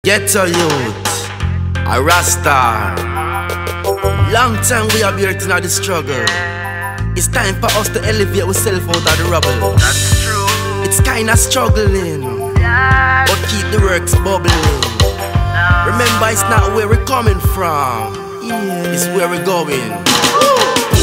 Ghetto youth, a Rasta. Long time we have here in the struggle. It's time for us to elevate ourselves out of the rubble. That's true. It's kinda struggling, but keep the works bubbling. Remember, it's not where we're coming from, it's where we're going.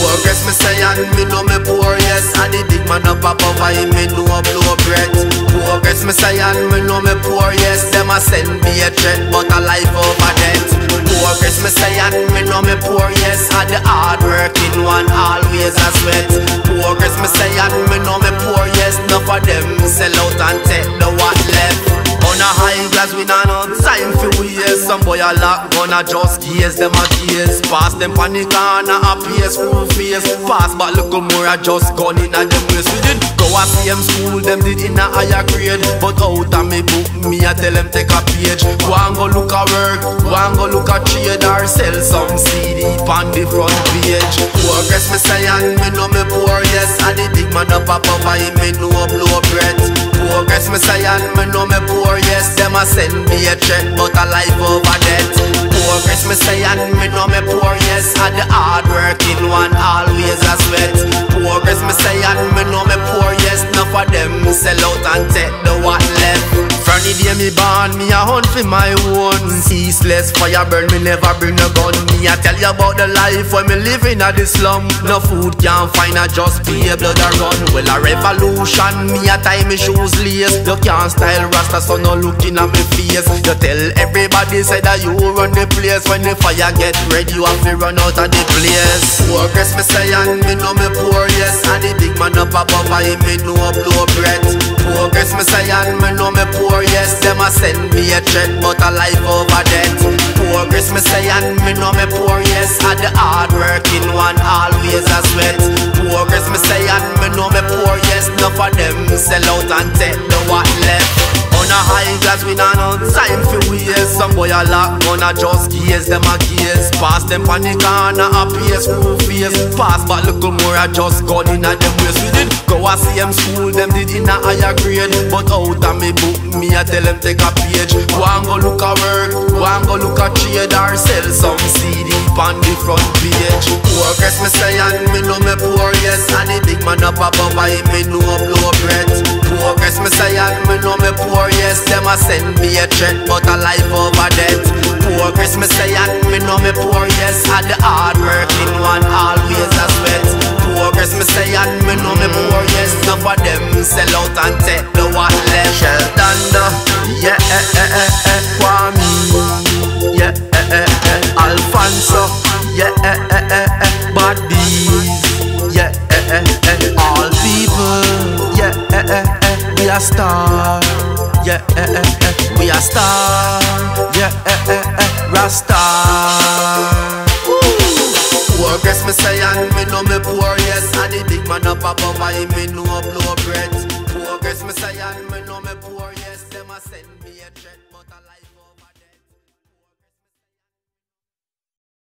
Progress me say and me know me poor, yes. And the big man up above I me know blow breath. Progress me say and me know me poor, yes. Them a send me a threat, but a life over death. Progress me say and me know me poor, yes. And the hard working one always a sweat. Progress me say and me know me poor, yes. Enough of them sell out and take the what left. On a high class we not no time for we, yes. Some boy a lock gonna just gaze them a gaze. Pass them on the corner a pace through face. Pass but look more a just gun in a them waist. We did go a same school, them did in a higher grade. But out of me book, me a tell them take a page. Go and go look a work, go and go look a trade or sell some CD on the front page. Progress me say and me know me poor, yes. And the big man up above I me know blow breath. Progress me say and me know me poor, yes. Them a send me a threat, but a life over death. Progress me say and me know me poor, yes. And the hard working one always a sweat. Progress me say and me know me poor, yes. Enough of them sell out and take the what left. From the day me born, me a hunt for my own. Ceaseless fire burn, me never bring a gun. Me a tell you about the life when me living at the slum. No food can't find, I just be a blood a run. Well a revolution, me a tie me shoes lace. You can't style Rasta, so no looking at me face. You tell everybody say that you run the place. When the fire get red, you have to run out of the place. Progress me say and me know me poor, yes. And the big man up above I me know blow breath. Progress me say and me know me poor, yes. Them a send me a threat, but a life over death. Progress me say and me know me poor, yes. And the hard working one always a sweat. Progress me say and me know me poor, yes. Enough of them sell out and take the what left. On a high class we not no time for we, yes. Some boy a lock gonna just gaze them a gaze. Pass them on the corner a pace through face. Pass but look more a just gun in a them waist. We did go a same school, them did in a higher grade. But out of me book, me a tell them take a page. Go and go look a work, go and go look a trade or sell some CD on the front page. Progress me say and me know me poor, yes. And the big man up above I me know blow breath. Progress me say and me know me poor, yes. Them a send me a threat, but a life over death. Progress me say and me know me poor, yes. And the hard working one always a sweat. Progress me say and me know me poor, yes. Enough of them sell out and take the what left. Sheldon, yeah, Kwame, yeah, Alfonso, yeah, Baddies, yeah, all people, yeah, we are star, yeah, we are star, yeah, Rasta. Progress me say and me know me poor, yes. And the big man up above I me know blow breath. Progress me say and me know me